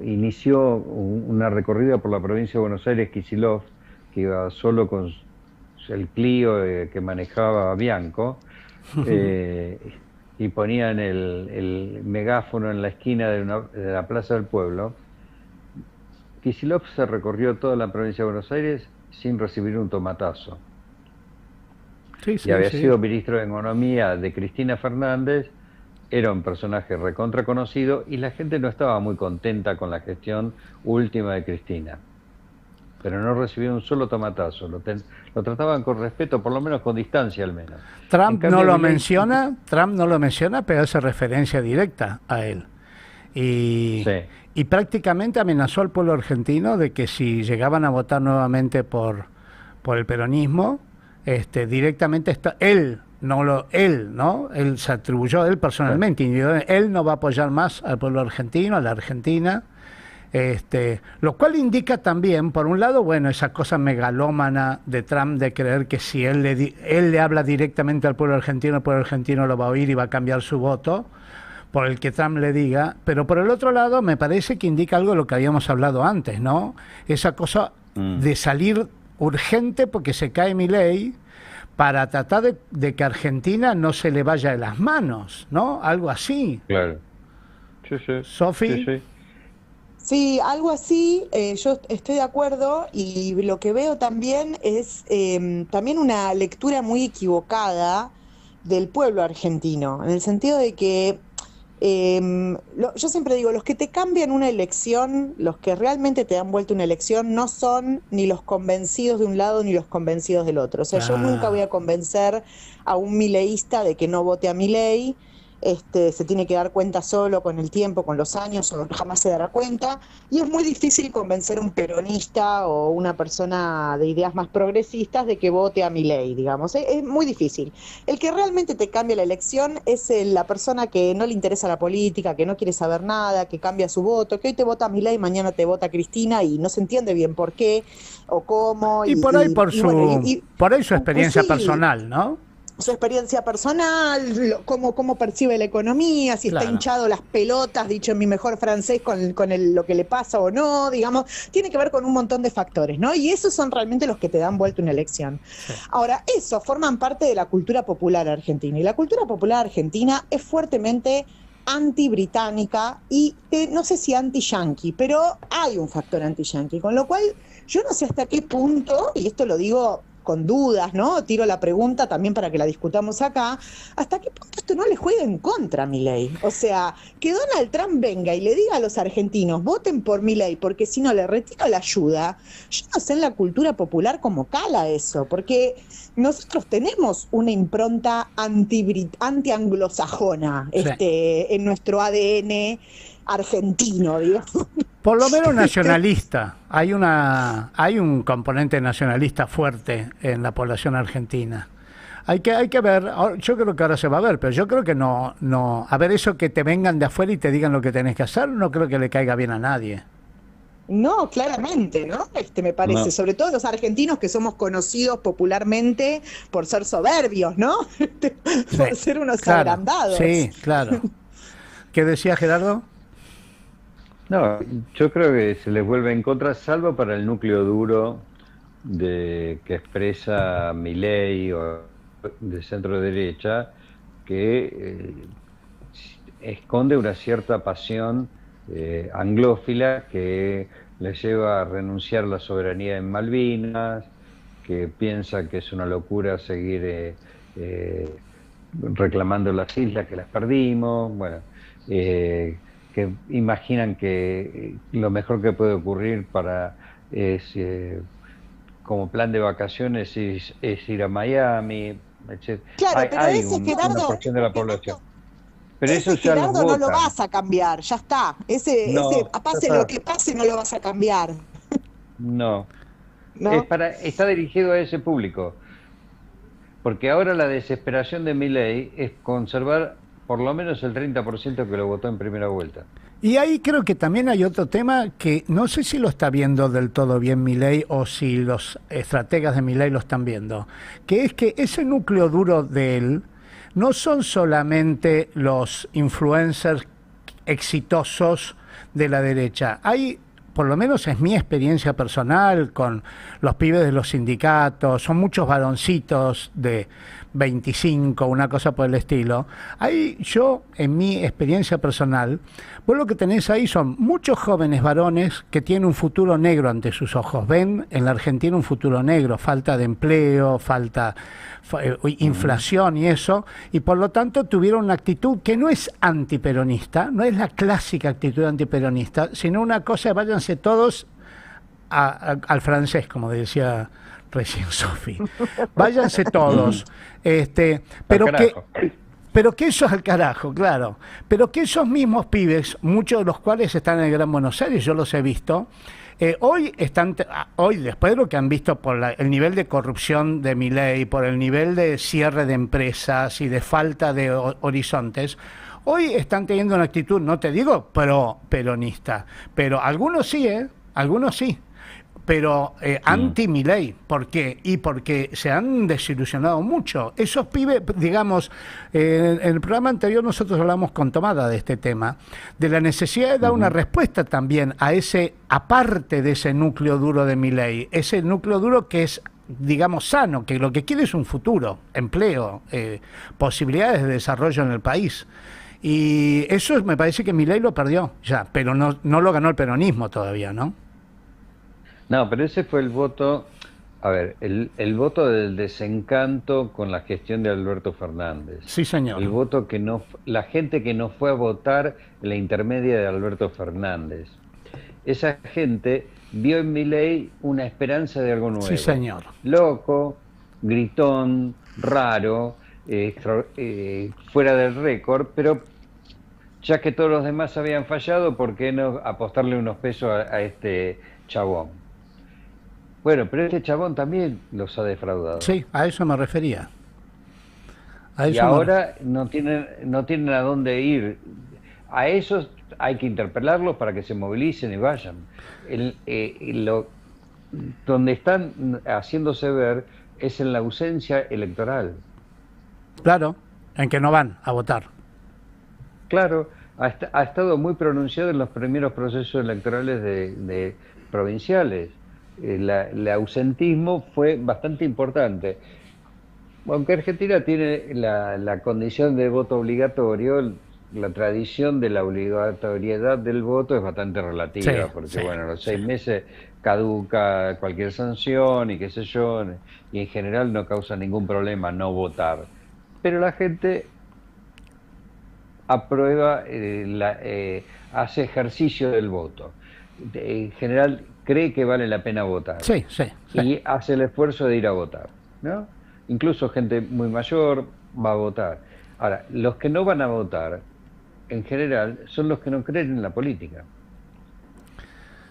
inició una recorrida por la provincia de Buenos Aires, Kicillof, que iba solo con el Clio que manejaba Bianco, y ponían el megáfono en la esquina de la Plaza del Pueblo. Kicillof se recorrió toda la provincia de Buenos Aires sin recibir un tomatazo. Sí, y había sido ministro de Economía de Cristina Fernández, era un personaje recontra conocido y la gente no estaba muy contenta con la gestión última de Cristina. Pero no recibió un solo tomatazo, lo trataban con respeto, por lo menos con distancia al menos. Trump no lo menciona, pero hace referencia directa a él. Y prácticamente amenazó al pueblo argentino de que si llegaban a votar nuevamente por el peronismo, directamente él se atribuyó, él personalmente, él no va a apoyar más al pueblo argentino, a la Argentina, lo cual indica también, por un lado, bueno, esa cosa megalómana de Trump de creer que si él le habla directamente al pueblo argentino lo va a oír y va a cambiar su voto por el que Trump le diga, pero por el otro lado me parece que indica algo de lo que habíamos hablado antes, ¿no? Esa cosa de salir urgente porque se cae Milei para tratar de que Argentina no se le vaya de las manos, ¿no? Algo así. Claro. Sí, sí. Sofi. Sí. Sí, algo así, yo estoy de acuerdo y lo que veo también es también una lectura muy equivocada del pueblo argentino, en el sentido de que yo siempre digo, los que te cambian una elección, los que realmente te dan vuelta una elección, no son ni los convencidos de un lado ni los convencidos del otro. O sea, yo nunca voy a convencer a un mileísta de que no vote a Milei. Se tiene que dar cuenta solo con el tiempo, con los años, o jamás se dará cuenta, y es muy difícil convencer a un peronista o una persona de ideas más progresistas de que vote a Milei, digamos, es muy difícil. El que realmente te cambia la elección es la persona que no le interesa la política, que no quiere saber nada, que cambia su voto, que hoy te vota Milei, mañana te vota Cristina y no se entiende bien por qué o cómo. Y por ahí por ahí su experiencia personal, ¿no? Su experiencia personal, cómo percibe la economía, si está hinchado las pelotas, dicho en mi mejor francés, con lo que le pasa o no, digamos, tiene que ver con un montón de factores, ¿no? Y esos son realmente los que te dan vuelta una elección. Sí. Ahora, eso forman parte de la cultura popular argentina, y la cultura popular argentina es fuertemente anti-británica y no sé si anti-yanqui, pero hay un factor anti-yanqui, con lo cual yo no sé hasta qué punto, y esto lo digo con dudas, ¿no? Tiro la pregunta también para que la discutamos acá. ¿Hasta qué punto esto no le juega en contra a Milei? O sea, que Donald Trump venga y le diga a los argentinos, voten por Milei, porque si no le retiro la ayuda. Yo no sé en la cultura popular cómo cala eso, porque nosotros tenemos una impronta anti-anglosajona, en nuestro ADN argentino, digamos. Por lo menos nacionalista. Hay un componente nacionalista fuerte en la población argentina. Hay que ver, yo creo que ahora se va a ver, pero yo creo que no, a ver, eso que te vengan de afuera y te digan lo que tenés que hacer, no creo que le caiga bien a nadie. No, claramente, ¿no? Me parece, sobre todo los argentinos que somos conocidos popularmente por ser soberbios, ¿no? Por ser unos agrandados. Sí, claro. ¿Qué decía Gerardo? No, yo creo que se les vuelve en contra, salvo para el núcleo duro que expresa Milei o de centro derecha, que esconde una cierta pasión anglófila que le lleva a renunciar a la soberanía en Malvinas, que piensa que es una locura seguir reclamando las islas que las perdimos, bueno, que imaginan que lo mejor que puede ocurrir como plan de vacaciones es ir a Miami, etc. Claro, pero hay ese, Gerardo, una porción de la población. Pero ese eso ya los Gerardo no lo votan. vas a cambiar, ya está. No, Pase ya lo está. que pase, no lo vas a cambiar, No. ¿no? Está dirigido a ese público. Porque ahora la desesperación de Milei es conservar por lo menos el 30% que lo votó en primera vuelta. Y ahí creo que también hay otro tema que no sé si lo está viendo del todo bien Milei o si los estrategas de Milei lo están viendo, que es que ese núcleo duro de él no son solamente los influencers exitosos de la derecha. Hay, por lo menos es mi experiencia personal con los pibes de los sindicatos, son muchos varoncitos de 25, una cosa por el estilo. Ahí yo, en mi experiencia personal, vos lo que tenés ahí son muchos jóvenes varones que tienen un futuro negro ante sus ojos. Ven en la Argentina un futuro negro, falta de empleo, inflación y eso, y por lo tanto tuvieron una actitud que no es antiperonista, no es la clásica actitud antiperonista, sino una cosa, váyanse todos al francés, como decía recién Sofi. Váyanse todos. Pero que esos al carajo, claro. Pero que esos mismos pibes, muchos de los cuales están en el Gran Buenos Aires, yo los he visto, hoy, después de lo que han visto por el nivel de corrupción de Milei, por el nivel de cierre de empresas y de falta de horizontes, hoy están teniendo una actitud, no te digo peronista, pero algunos sí, algunos sí. Pero anti-Milei. ¿Por qué? Y porque se han desilusionado mucho. Esos pibes, digamos, en el programa anterior nosotros hablamos con Tomada de este tema, de la necesidad de dar una respuesta también a ese, aparte de ese núcleo duro de Milei, ese núcleo duro que es, digamos, sano, que lo que quiere es un futuro, empleo, posibilidades de desarrollo en el país. Y eso me parece que Milei lo perdió ya, pero no lo ganó el peronismo todavía, ¿no? No, pero ese fue el voto, a ver, el voto del desencanto con la gestión de Alberto Fernández. Sí, señor. El voto que no, la gente que no fue a votar en la intermedia de Alberto Fernández. Esa gente vio en Milei una esperanza de algo nuevo. Sí, señor. Loco, gritón, raro, fuera del récord, pero ya que todos los demás habían fallado, ¿por qué no apostarle unos pesos a este chabón? Bueno, pero este chabón también los ha defraudado. Sí, a eso me refería. Y ahora no tienen a dónde ir. A esos hay que interpelarlos para que se movilicen y vayan. Donde están haciéndose ver es en la ausencia electoral. Claro, en que no van a votar. Claro, ha estado muy pronunciado en los primeros procesos electorales de provinciales. El ausentismo fue bastante importante. Aunque Argentina tiene la condición de voto obligatorio, la tradición de la obligatoriedad del voto es bastante relativa, porque bueno, a los 6 meses caduca cualquier sanción y qué sé yo, y en general no causa ningún problema no votar. Pero la gente aprueba, hace ejercicio del voto. En general cree que vale la pena votar. Sí. Y hace el esfuerzo de ir a votar, ¿no? Incluso gente muy mayor va a votar. Ahora, los que no van a votar, en general, son los que no creen en la política.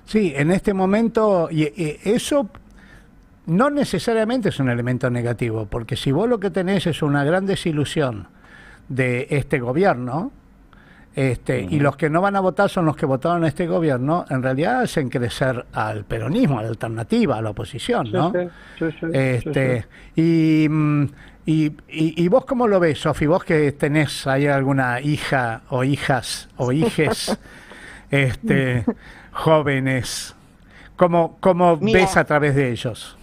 Sí, en este momento, y eso no necesariamente es un elemento negativo, porque si vos lo que tenés es una gran desilusión de este gobierno, y los que no van a votar son los que votaron a este gobierno, en realidad hacen crecer al peronismo, a la alternativa, a la oposición, ¿no? Sí. Y vos cómo lo ves, Sofi, vos que tenés ahí alguna hija o hijas o hijes jóvenes, ¿cómo ves a través de ellos?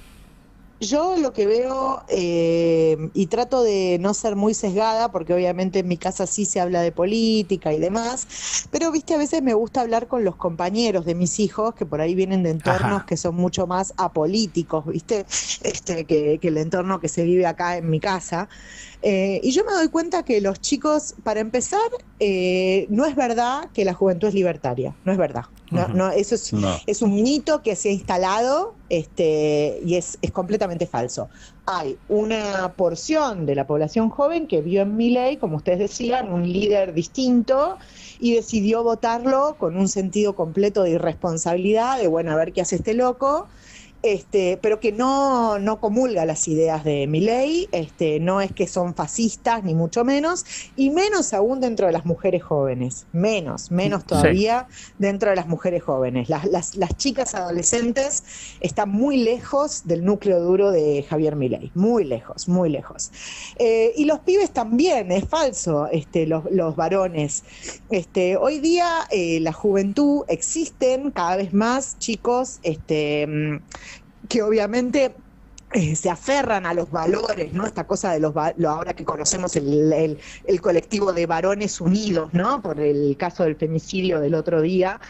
Yo lo que veo, y trato de no ser muy sesgada, porque obviamente en mi casa sí se habla de política y demás, pero viste, a veces me gusta hablar con los compañeros de mis hijos, que por ahí vienen de entornos que son mucho más apolíticos, viste, que el entorno que se vive acá en mi casa. Y yo me doy cuenta que los chicos, para empezar, no es verdad que la juventud es libertaria, no es verdad. Eso es un mito que se ha instalado y es completamente falso. Hay una porción de la población joven que vio en Milei, como ustedes decían, un líder distinto y decidió votarlo con un sentido completo de irresponsabilidad, de bueno, a ver qué hace este loco. Pero que no comulga las ideas de Milei, no es que son fascistas, ni mucho menos, y menos aún dentro de las mujeres jóvenes, menos todavía dentro de las mujeres jóvenes. Las chicas adolescentes están muy lejos del núcleo duro de Javier Milei, muy lejos, muy lejos. Y los pibes también, es falso, los varones. Hoy día la juventud, existen cada vez más chicos, que obviamente se aferran a los valores, ¿no? Esta cosa de ahora que conocemos el colectivo de varones unidos, ¿no? Por el caso del femicidio del otro día,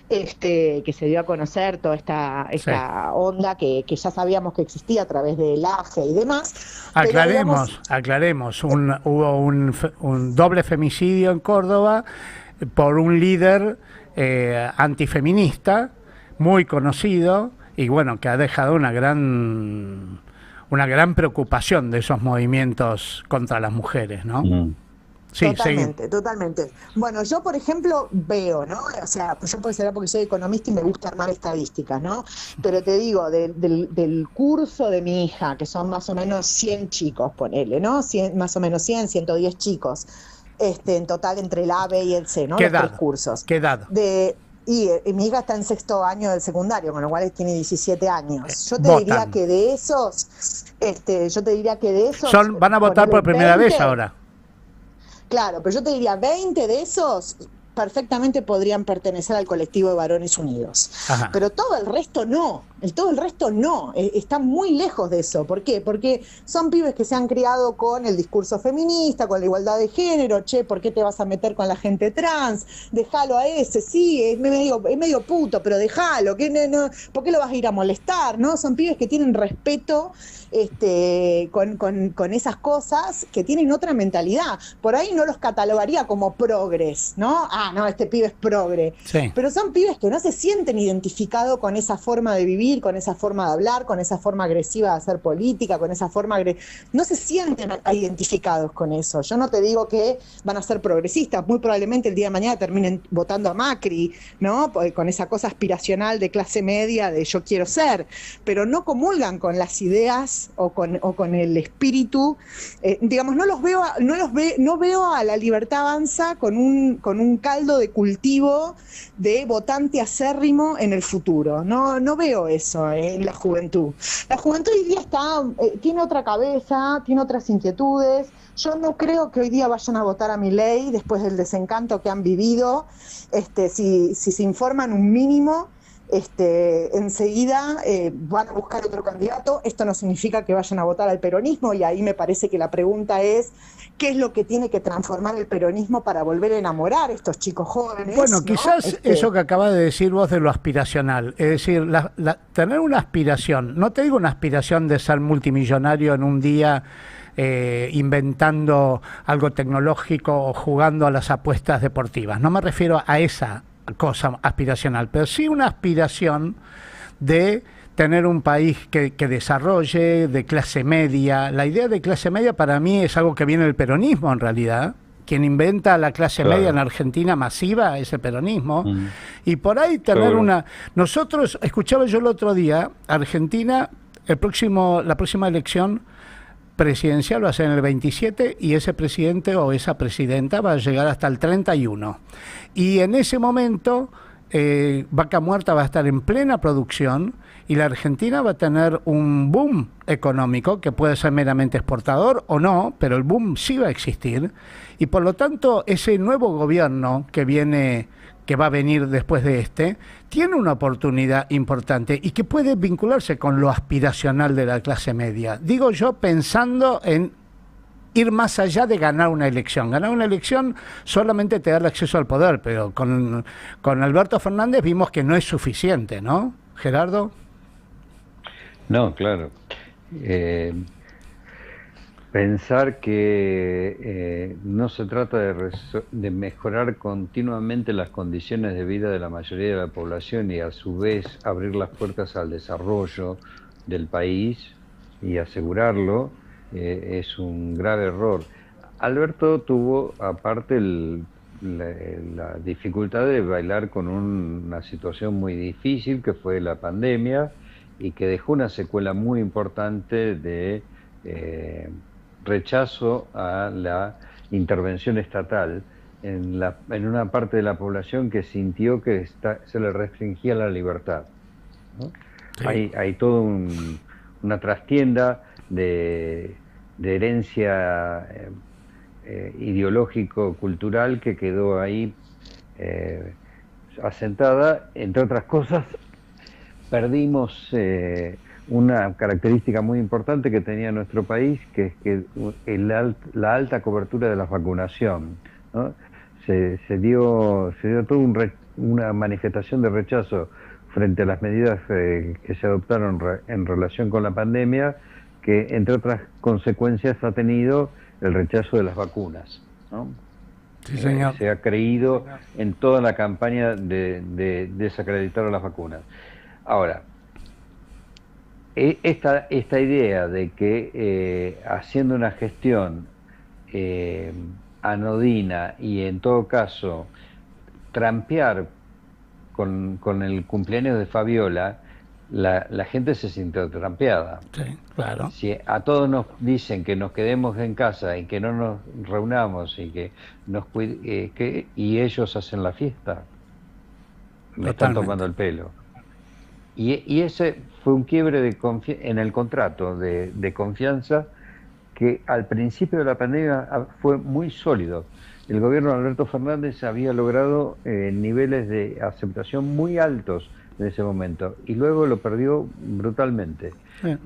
que se dio a conocer toda esta onda que ya sabíamos que existía a través del AGE y demás. Aclaremos, hubo un doble femicidio en Córdoba por un líder antifeminista muy conocido, y bueno, que ha dejado una gran preocupación de esos movimientos contra las mujeres, ¿no? Sí, totalmente. Bueno, yo por ejemplo veo, ¿no? O sea, pues yo será porque soy economista y me gusta armar estadísticas, ¿no? Pero te digo, del curso de mi hija, que son más o menos 100 chicos, ponele, ¿no? Más o menos 110 chicos, en total entre el A, B y el C, ¿no? ¿Qué edad? Los 3 cursos. ¿Qué edad? Y mi hija está en 6º año del secundario, con lo cual tiene 17 años. Yo te diría que de esos, van a votar por primera 20, vez ahora. Claro, pero yo te diría 20 de esos perfectamente podrían pertenecer al colectivo de varones unidos. Ajá. Pero todo el resto no. Están muy lejos de eso. ¿Por qué? Porque son pibes que se han criado con el discurso feminista, con la igualdad de género. Che, ¿por qué te vas a meter con la gente trans? Déjalo a ese, sí, es medio puto, pero déjalo. ¿Por qué lo vas a ir a molestar? ¿No? Son pibes que tienen respeto con esas cosas, que tienen otra mentalidad. Por ahí no los catalogaría como progres, ¿no? No, este pibe es progre. Sí. Pero son pibes que no se sienten identificados con esa forma de vivir, con esa forma de hablar, con esa forma agresiva de hacer política, con esa forma no se sienten identificados con eso. Yo no te digo que van a ser progresistas, muy probablemente el día de mañana terminen votando a Macri, ¿no? Con esa cosa aspiracional de clase media de yo quiero ser, pero no comulgan con las ideas o con el espíritu, digamos, no veo a La Libertad Avanza con un caldo de cultivo de votante acérrimo en el futuro. No veo eso en la juventud. La juventud hoy día tiene otra cabeza, tiene otras inquietudes. Yo no creo que hoy día vayan a votar a Milei después del desencanto que han vivido. Si se informan un mínimo, enseguida van a buscar otro candidato. Esto no significa que vayan a votar al peronismo, y ahí me parece que la pregunta es ¿qué es lo que tiene que transformar el peronismo para volver a enamorar a estos chicos jóvenes? Bueno, quizás eso que acabas de decir vos de lo aspiracional, es decir, tener una aspiración, no te digo una aspiración de ser multimillonario en un día inventando algo tecnológico o jugando a las apuestas deportivas, no me refiero a esa cosa aspiracional, pero sí una aspiración de tener un país que desarrolle, de clase media. La idea de clase media para mí es algo que viene del peronismo en realidad. Quien inventa la clase media en Argentina masiva es el peronismo. Y por ahí tener Nosotros, escuchaba yo el otro día, Argentina, la próxima elección presidencial va a ser en el 27 y ese presidente o esa presidenta va a llegar hasta el 31. Y en ese momento Vaca Muerta va a estar en plena producción y la Argentina va a tener un boom económico que puede ser meramente exportador o no, pero el boom sí va a existir. Y por lo tanto ese nuevo gobierno que va a venir después de tiene una oportunidad importante y que puede vincularse con lo aspiracional de la clase media. Digo yo pensando en ir más allá de ganar una elección. Ganar una elección solamente te da el acceso al poder, pero con Alberto Fernández vimos que no es suficiente, ¿no, Gerardo? No, claro. Pensar que no se trata de mejorar continuamente las condiciones de vida de la mayoría de la población y a su vez abrir las puertas al desarrollo del país y asegurarlo, es un grave error. Alberto tuvo aparte la dificultad de bailar con una situación muy difícil que fue la pandemia y que dejó una secuela muy importante de rechazo a la intervención estatal en una parte de la población que sintió que se le restringía la libertad, ¿no? Sí. Hay toda una trastienda de herencia ideológico-cultural que quedó ahí asentada. Entre otras cosas, perdimos una característica muy importante que tenía nuestro país, que es que la alta cobertura de la vacunación, ¿no? Se dio toda una manifestación de rechazo frente a las medidas que se adoptaron en relación con la pandemia, que entre otras consecuencias ha tenido el rechazo de las vacunas, ¿no? Sí, señor. Se ha creído en toda la campaña de desacreditar a las vacunas. Ahora, esta idea de que haciendo una gestión anodina y en todo caso trampear con el cumpleaños de Fabiola, la gente se sintió trampeada. Sí, claro. Si a todos nos dicen que nos quedemos en casa y que no nos reunamos y que y ellos hacen la fiesta, me están tomando el pelo. Y ese fue un quiebre en el contrato de confianza que al principio de la pandemia fue muy sólido. El gobierno de Alberto Fernández había logrado niveles de aceptación muy altos en ese momento y luego lo perdió brutalmente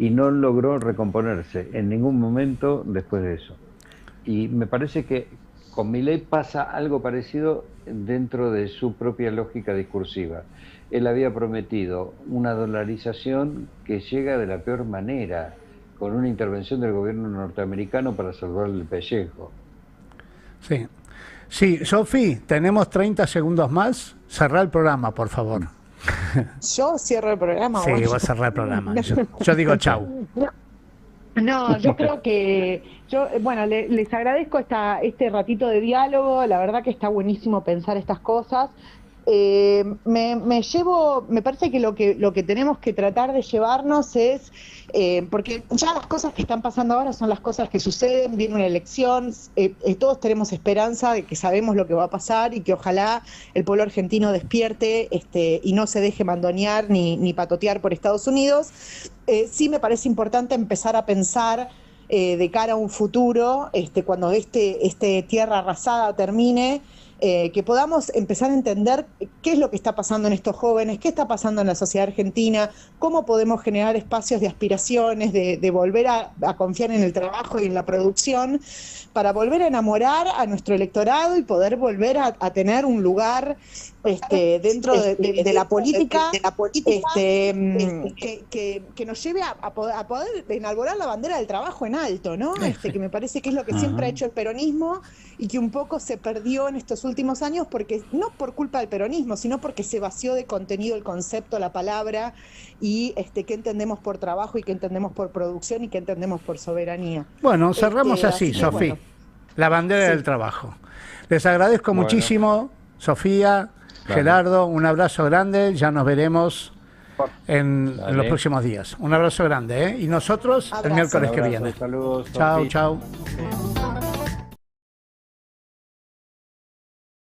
y no logró recomponerse en ningún momento después de eso. Y me parece que con Milei pasa algo parecido dentro de su propia lógica discursiva. Él había prometido una dolarización que llega de la peor manera, con una intervención del gobierno norteamericano para salvarle el pellejo. Sí. Sí, Sofi, tenemos 30 segundos más. Cerrá el programa, por favor. ¿Yo cierro el programa? Sí, voy a cerrar el programa. Yo digo chau. No, yo creo que les agradezco este ratito de diálogo. La verdad que está buenísimo pensar estas cosas. Me parece que lo que tenemos que tratar de llevarnos es, porque ya las cosas que están pasando ahora son las cosas que suceden, viene una elección, todos tenemos esperanza de que sabemos lo que va a pasar y que ojalá el pueblo argentino despierte y no se deje mandonear ni patotear por Estados Unidos. Sí me parece importante empezar a pensar de cara a un futuro, cuando este tierra arrasada termine, que podamos empezar a entender qué es lo que está pasando en estos jóvenes, qué está pasando en la sociedad argentina, cómo podemos generar espacios de aspiraciones, de volver a confiar en el trabajo y en la producción, para volver a enamorar a nuestro electorado y poder volver a tener un lugar dentro de la política, que nos lleve a poder enalborar la bandera del trabajo en alto, ¿no? Que me parece que es lo que siempre ha hecho el peronismo y que un poco se perdió en estos últimos años, porque no por culpa del peronismo, sino porque se vació de contenido el concepto, la palabra, y qué entendemos por trabajo y qué entendemos por producción y qué entendemos por soberanía. Bueno, cerramos así, Sofía. Bueno. La bandera del trabajo. Les agradezco muchísimo, Sofía, Gerardo, un abrazo grande, ya nos veremos en los próximos días. Un abrazo grande, ¿eh? Y nosotros el miércoles que viene. Saludos. Chao, chao.